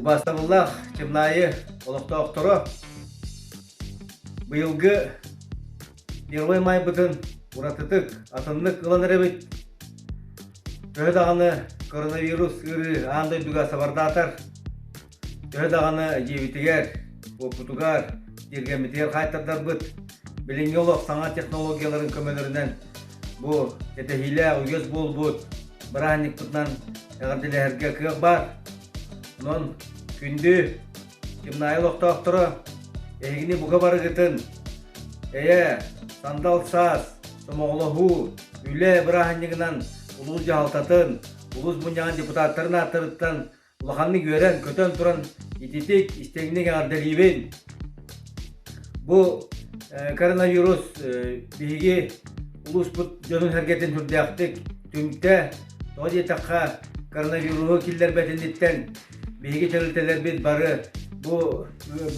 Убастабыллах чымнайы олықтауқтыры бұйылғы 1 май бұтын ұратытық атынлық ғыланыр әбет. Төхедағаны коронавирус үрі аңдай дүға сабардатар. Төхедағаны жебітігер, оқытуғар, дергемітер қайтардар бұд. Білінге олық саңа технологияларын көмелерінен бұл әтәхилі ұйыз бол бұд. Бірағынық бұтынан әғарділі әрге күйік бар. Нон күнді кімнайы лоқтауқтыры әйгіні бұға бары ғытын. Сандал саз, сомоғылығы, үлі бірағынығынан ұлыз жағалтатын, ұлыз бұняған депутаттарын аттырыттан, ұлақанны көрен, көтен тұран ететек істегіне ғардалейбен. Бұл коронавирус бейге ұлыс бұт жөнін әргетін түрде ақтық түмікті тоғыз етаққа коронавирусы келдер бәтіндеттен бейге тәрілтелер бет бары бұл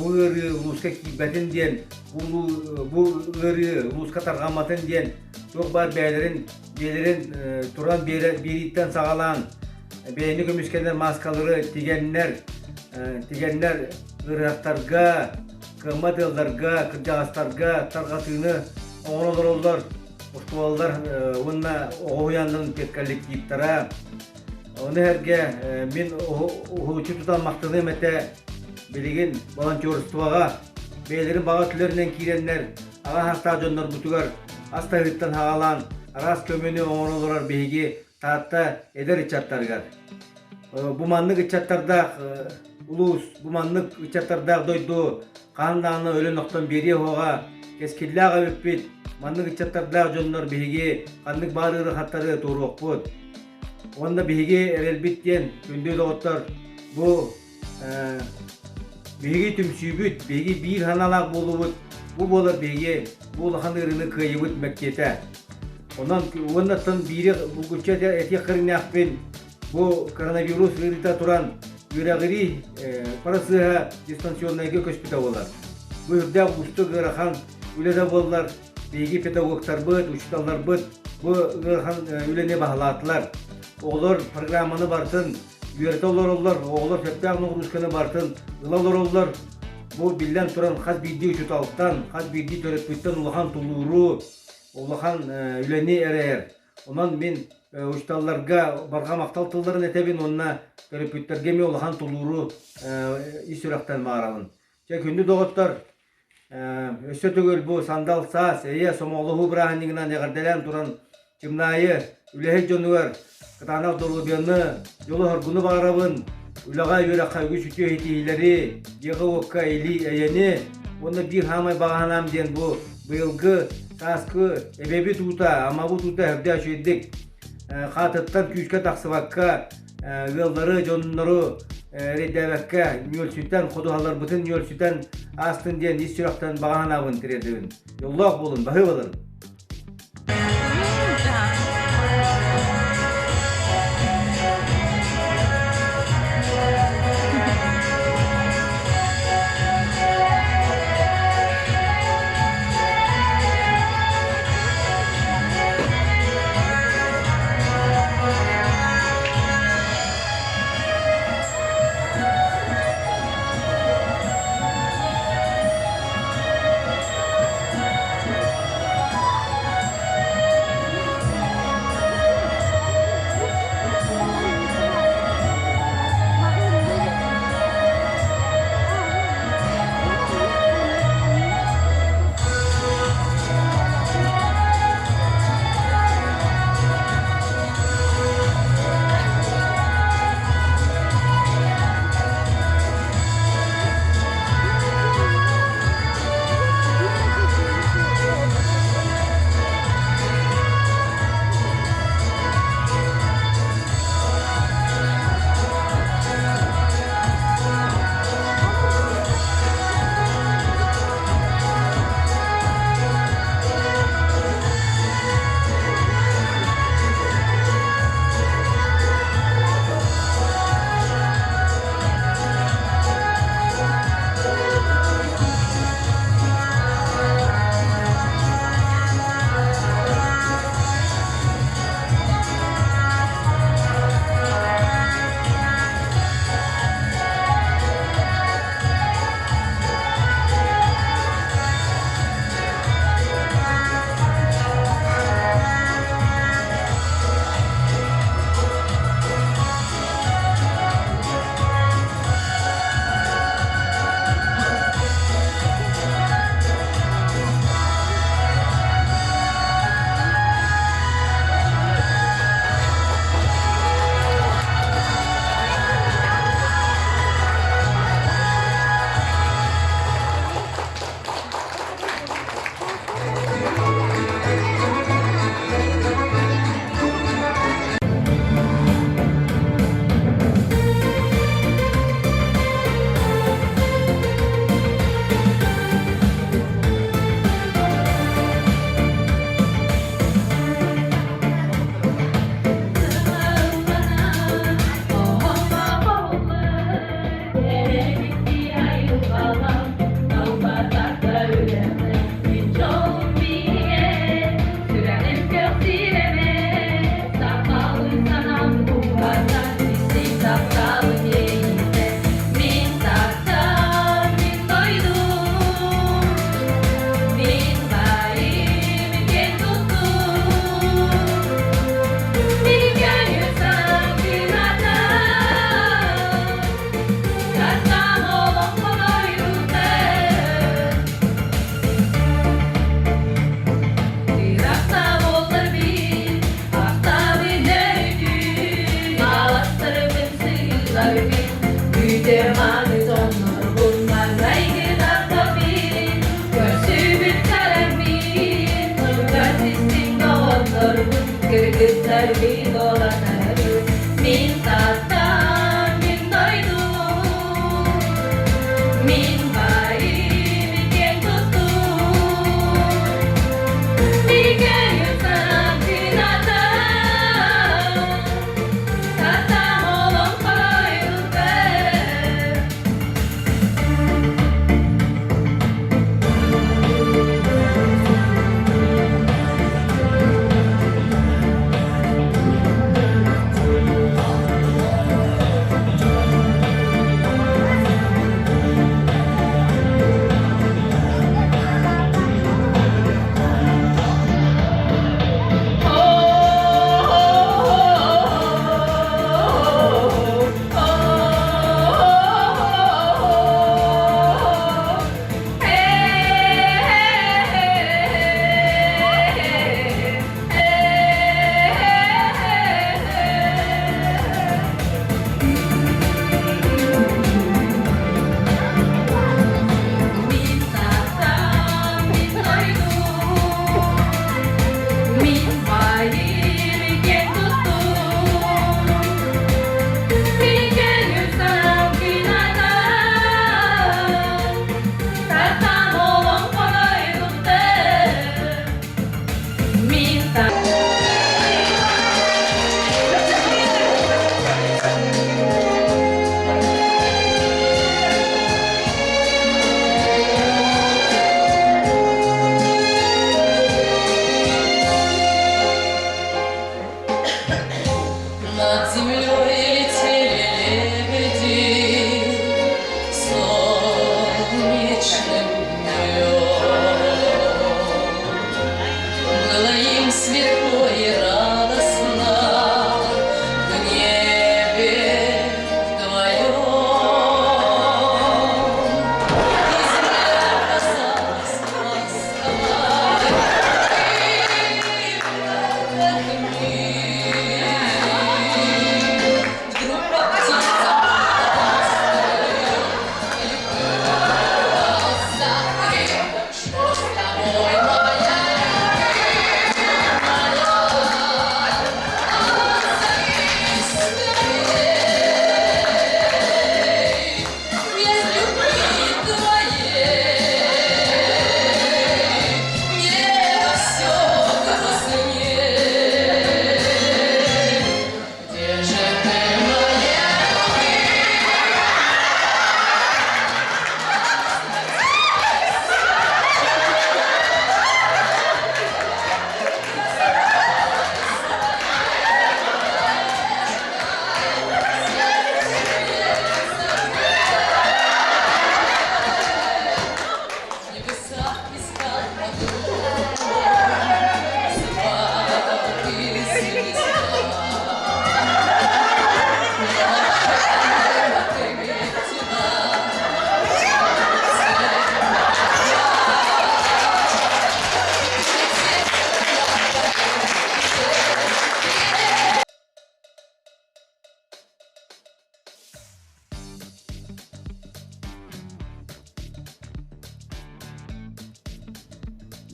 өрі ұлысқа бәтін ден, бұл өрі ұлысқа тарғаматын ден, жоқ бар бәлерін тұран бериттен сағалан, бәйіні көміскендер маскалары тегеннер ұрақтарға, қымат елдарға, кіржағастарға, тарғатыны оңыр олдар, ұштуалдар онына оғуяндырын петкәлік дейіптара. Оны әрге мен ұғычы тұтан мақтыны мәті білеген волонтерствоға, бәйлерін баға түлерінен кейренлер, аға хаста жонлар бұтығар, аста ғыттан хағалан, арас көмені оңыр олар бейге таатта әдер ичаттарғар. Бұманлық ичаттардақ, ұлыс, бұманлық ичаттардақ дойду, қандағыны өлі ноқтан бері оға, кескелі аға өппет, манлық ичаттардақ жонлар бейге қандық барыры қаттары тору оқпыд. Онда бейге әрелбеттен күнде доғыттар бұл бейге түмсүйбіт, бейге бір ханалақ болуыд, бұл болар бейге бұл қан ұрыны көйібіт мәккеті. Оннаттан бейре бұл күтчет әте қырыны ақпен бұл коронавирус ұрыта тұран үрәғыри парасыға дистанционнайға көспіта олар. Бұл үрдә ұсты ғырахан үледі болар, бейге педагогтар бұд, ұшыталар бұд, бұл ғырахан үлене бағалатылар. Оғылар программаны бартын, үйерті олар, оғылар сөппәғының ұрышқаны бартын, ұлалар олар, бұл білден тұран қаз бейді үшіталықтан, қаз бейді төреппеттен ұлақан тұлуыру, ұлақан үлене әрәйір. Онан мен үшіталларға барға мақтал тылдарын әтәбін, онына төреппеттерге ме ұлақан тұлуыру ес үрақтан мағаралын. Күнді доғыттар, өсі төгіл бұл сандал сас, сомоғылығы бірағыныңынан еғардәлән тұран чымнайы, үләхет жонуар, Кытанақ долыбияны, жолы ғырғыны бағарабын, үліға үйері қайғы сүтіе етейлері, еғы оққа әйлі әйені, оны бір хамай бағанам ден бұл бұйылғы, сасқы, әбәбі туыта, амабы туыта әрді әшеддік, қатыттан күйіске тақсыбаққа, ғылдары, жонынлары, реддәбәкқа, нөлсүттен, қодуғалар бұтын нөлсүттен, астын ден, ес сүрақтан бағанабын тіредігін. Жоллақ болын, бағы болын.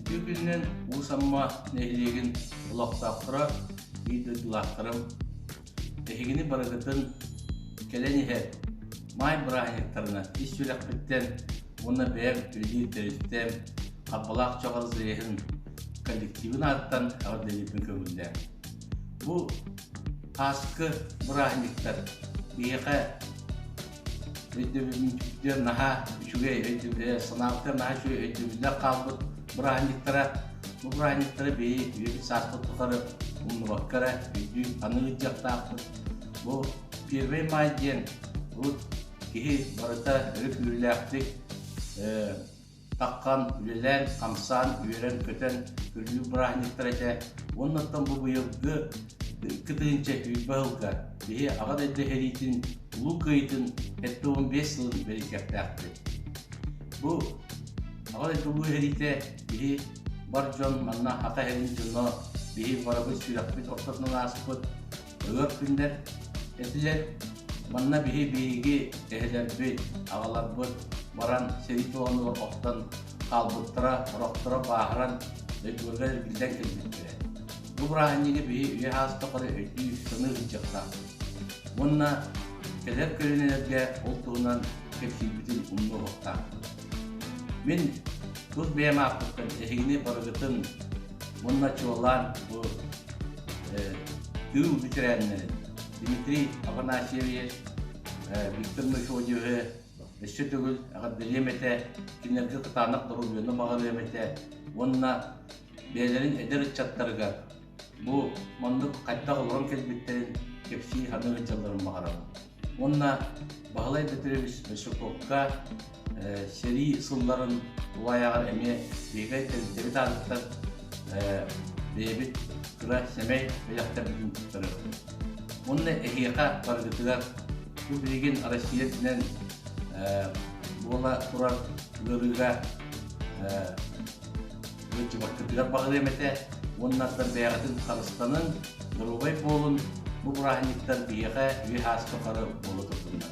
Türkünden usanma nehliğin ulaqtaqtıra videodulaqtırım ehigini baragıtın kelenihe may bırahiyaktarına iş sürəkbitten ona bəyər ülgi teriften qabalaq çoğal zeyhin kollektivin arttan avdelipin kömünde. Bu askı bırahiyaktar biyaqa ödümüzde naha şüge ödümüzde sınavda naha şüge ödümüzde qalbı bırahiyaklara bu bırahiyaklara beyik bir saatı tutarıp bunu bakkara ödüm anılayacaqtaqı bu первый майден bu kihi barata ürük ürüləklik taqqan ürülen, kamsan, üren, köten ürülü bırahiyaklara ondan bu yılgı kıtınca hübbağılga bihi ağad edde heritin Lukay'ın ette 15 yılın berikeptaktı. Bu ağad edde bu herite bihi barjon manna haka herin cunno bihi barabı sürakbit ortasına nasıpıt öğür günler etiler manna bihi bihigi ehler bit ağalar bit baran seriti onu oktan kalbıttıra, roktıra bağıran ve görgel bilden kelbittiler. bu brahaniga bir has taqara ötü sınır çıktı. Bununla kelep körünelerge oltuğundan hepsi bütün umlu okta. Ben tuz beyama akıttım, ehini parıgıtın bununla çoğulan bu tüv bitirenlerin Dimitri Afanasyeviç, Viktor Müşoğlu'yu Eşçi tügül, ağa dilemete, kinlerge kıtanak duruluyonu mağa dilemete, onunla beylerin eder çatlarga bu manduk katta olan kelbetlerin hepsi hanı çalların mağaram. Onunla bağlay bitirebiş Mesukokka seri ısılların ulayağın eme beygay tebit adıktan beybit kıra semey ve yakta bütün tutları. Onunla ehiyaka bargıtıgar bu bilgin arasiyetinden buğla turar gırıga bakıtıgar bağlayamete onlardan beyatın Kırgızistan'ın Durubay bolun bu burahanlıklar biyaga ve hastakarı bolu tutunlar.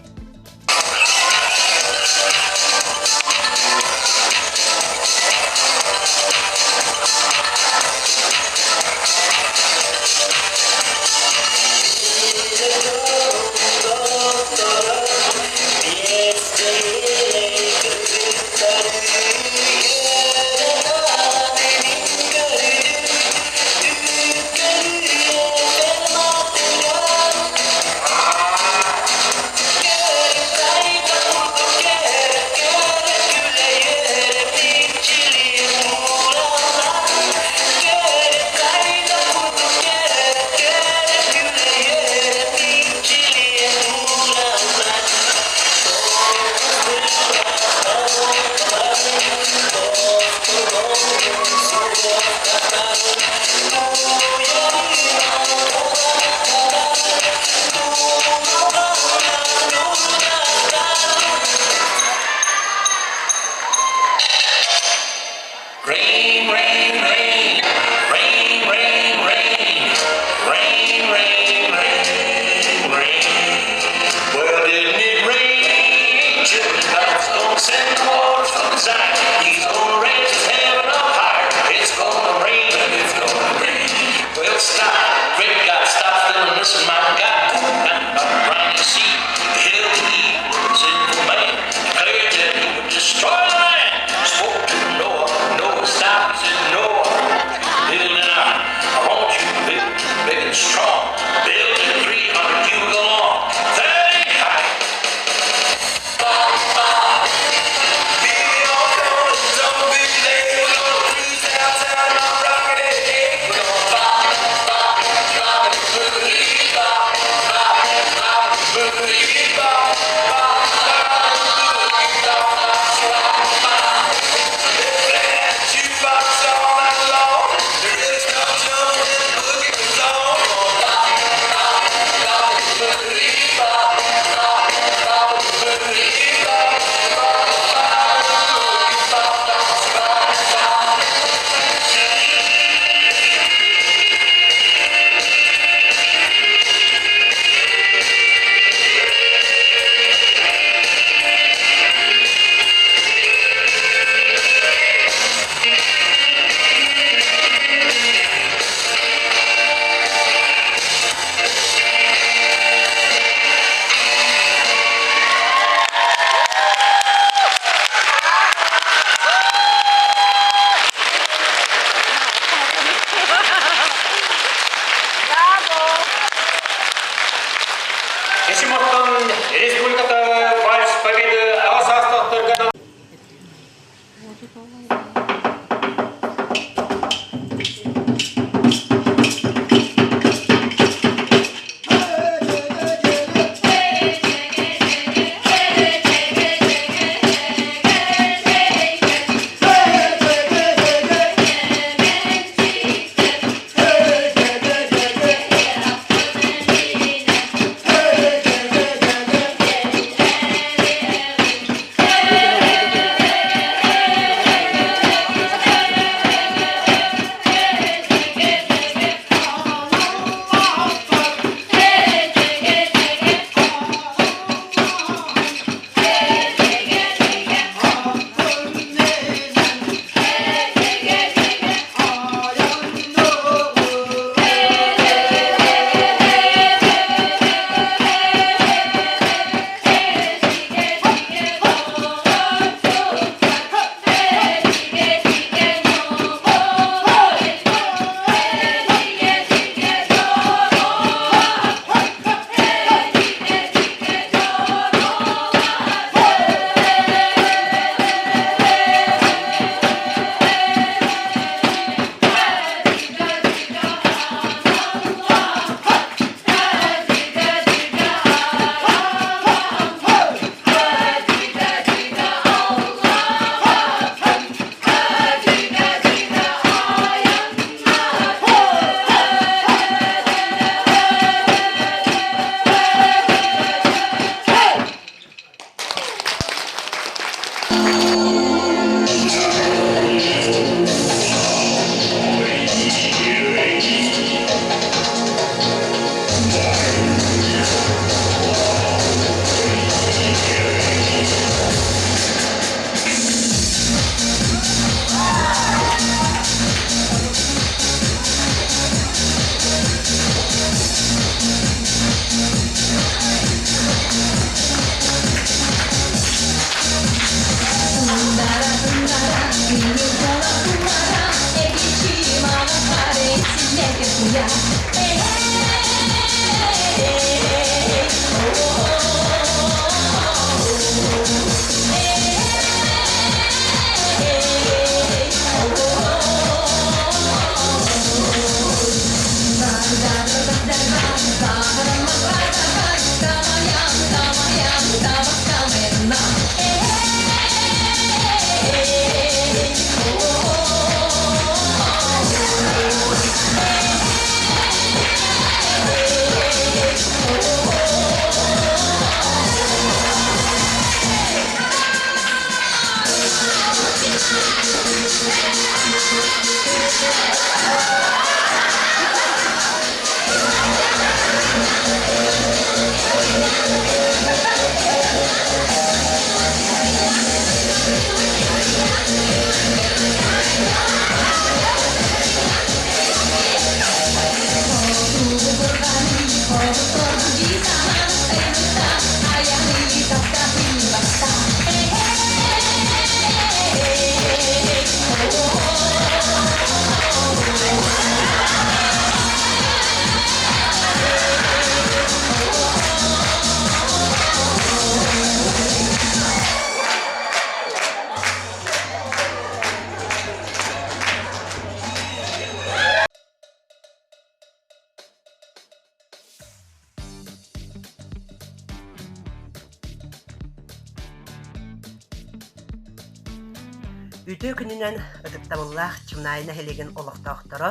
Үтө күнүнөн ыдыктабыллах чымнайына хелеген олохтоохторо,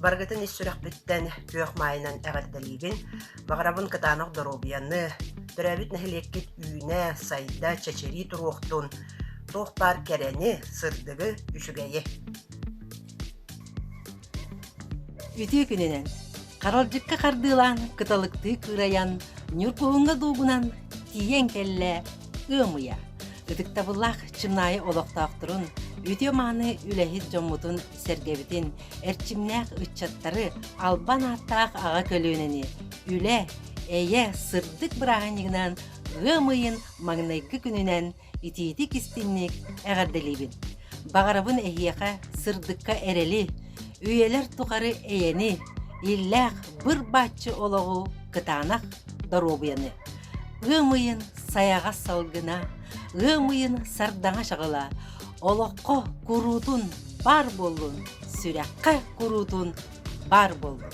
баргытын иссүрәхбиттен күйөх майынан әгәрдәлиген, бағарабын кытанық доробияны, төрәбит нәхелеккет үйіне, сайда, чачери туруқтун, тоқтар кәрәні сырдығы үшігәйе. Үтө күнүнөн қаралжыққа қардылан, кыталықты кыраян, нүрпуынға дуғынан тиен кәллә ымыя. Ыдыктабыллах чымнайы олохтоохторун, үтө маны үлэхит жоммутун сергебитин, эрчимнээх ыччаттары албан аттаах ага көлүүнени, үлэ, эйэ сырдык бырааганнигинан ымыйын магнайгы күнүнен итиити кистинник эгерделибин. Багарабын эхиэха сырдыкка эрели, үйелер тухары эйени, иллээх бір баччы ологу кытаанах доробуяны. Ымыйын саяга салгына, ымыйын сардаңа шагыла, олоққа курутун бар болун, сүрәкка курутун бар болун.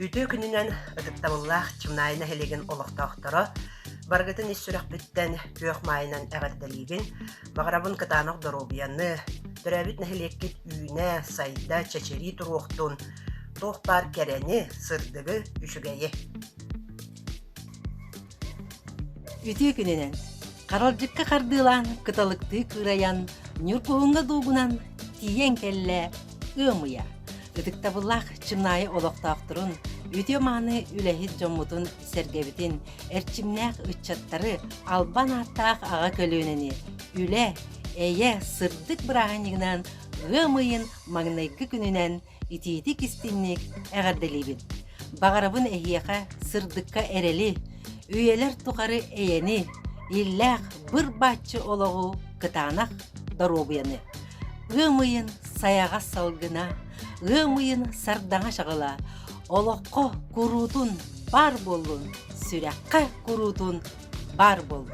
Үтө күнүнен ытыктабыллах чымнайына хелеген олохтоохторо, баргытын иссүрэхпиттен күөх майынан эҕэрдэлиигин, бағарабын кытаанах доробуяны, төрөбүт нэхилеккит үүнэ, сайда, чечери туруохтун, туох бар керени, сырдыгы, үшүгэйи. Үтү күнүнен каралжыкка кардыылаан кыталыкты кыраян нюркуунга дуугунан тиен келле ымыя. Ытыктабыллах чымнайы олохтоохторун үтө мааны үлэхит жоммутун сергебитин эрчимнээх ыччаттары албан аттаах ага көлүүнени үлэ эйэ сырдык бырааганигынан ымыйын магнайкы күнүнен итиити кистинник эҕэрделибит. Багарабын эһиэхэ сырдыкка эрели, үйелер тухары эйени, иллээх бір баччыологу кытаанах доробуяны. Ымыйын саяға салгына, ымыйын сардаңа шағыла, олоққа курутун бар болун, сүрәққа курутун бар болун.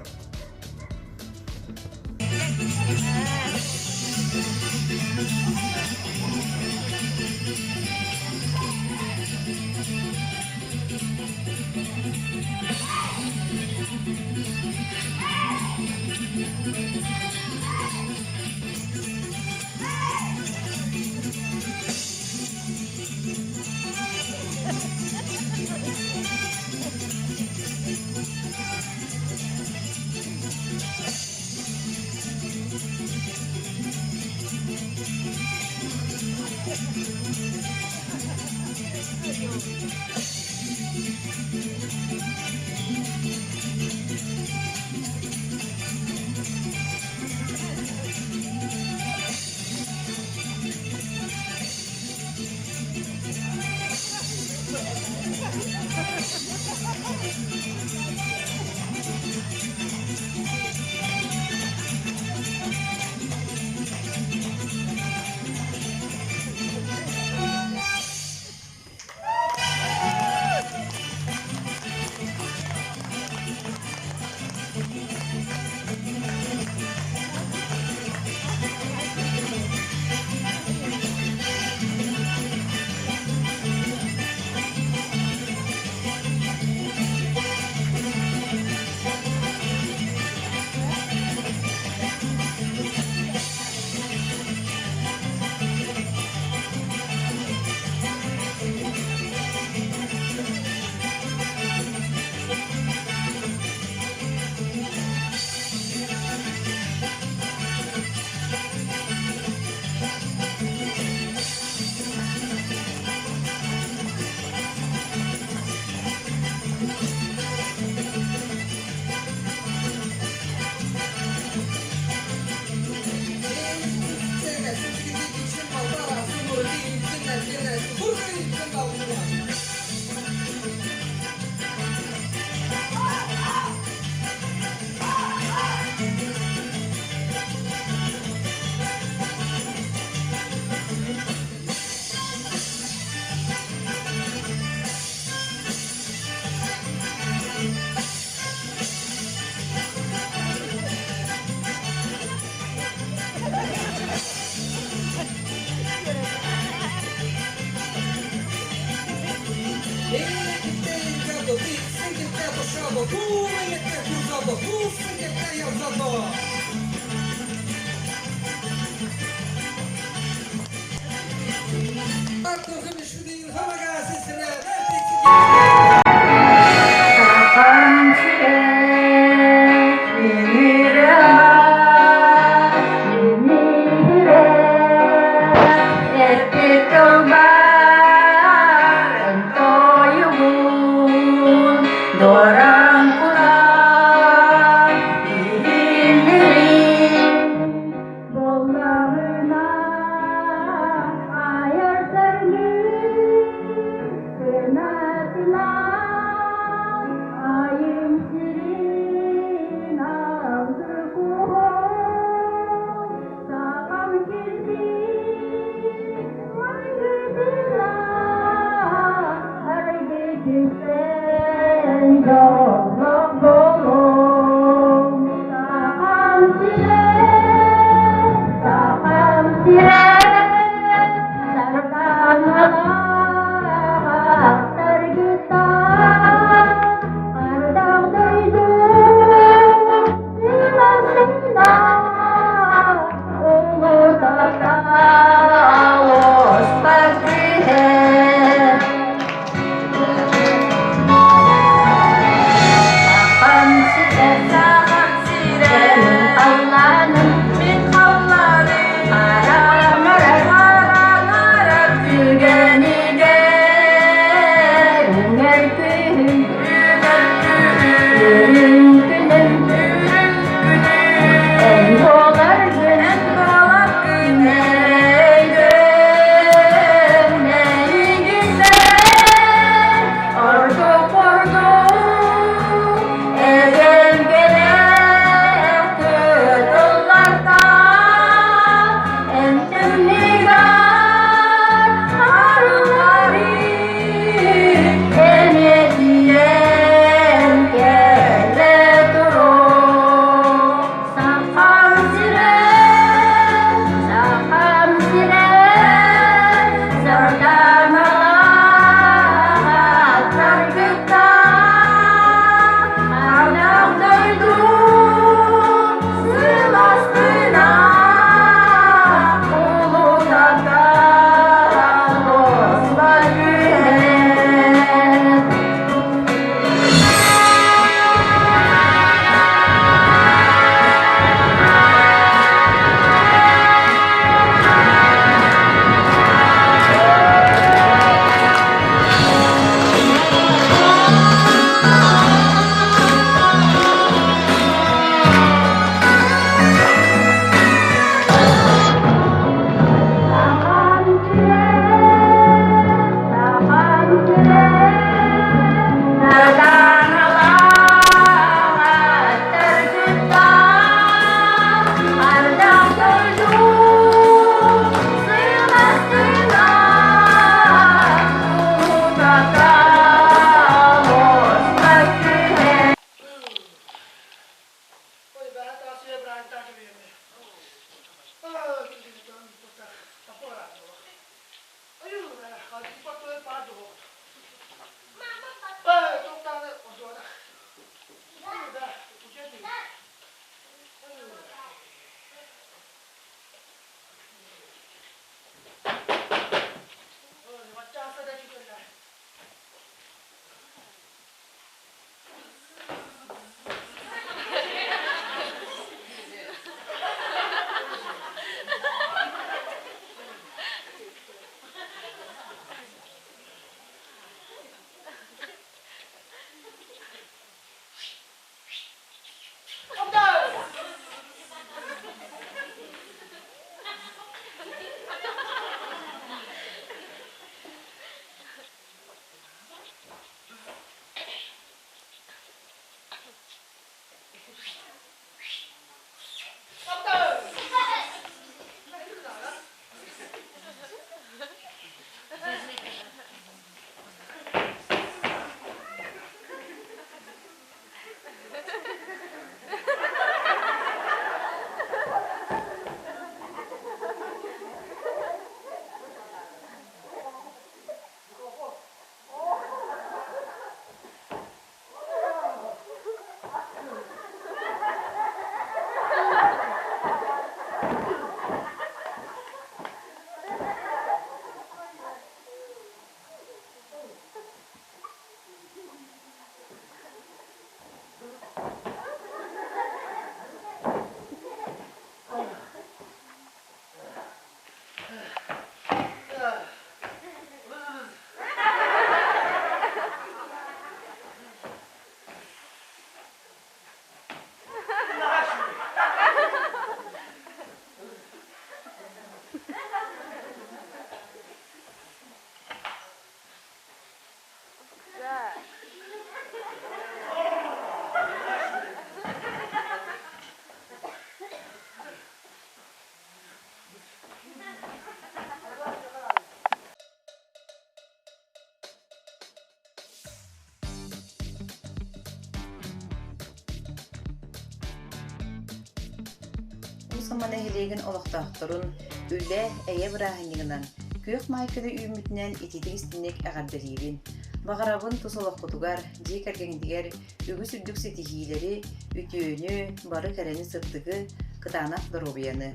Самана хилеген олохтахторун үле эйе бирахыннан көк майкыды үймүтүнөн ититигистинек агардырыбын. Багарабын тусолоккутугар жекергендигер үгүс үдүк сетихилери үтөөнү бары керени сыптыгы кытанак дробияны.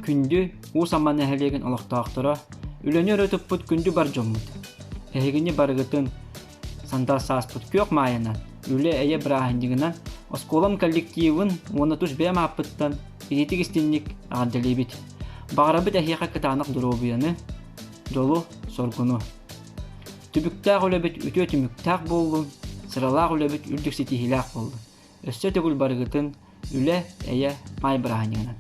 Күндү у самана хилеген олохтахтора үлөнө өтөппүт күндү бар жоммут. Хегини барыгытын сандал сааспыт көк майынан үле эйе бирахыннан Осколам коллективын оны туш бәм апыттан идетик истинник агадделебит. Багарабыт ахияка кытанак дробияны жолу соргуну. Түбүктәк үлебит үтө түмүктәк болду, сыралак үлебит үлдүк сетихилак болду. Өссө төгүл барыгытын үле эйе май бирахыннан.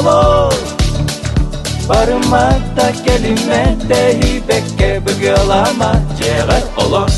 olur. Barıma da kelime de hibekke bugülama. Ceğer olur.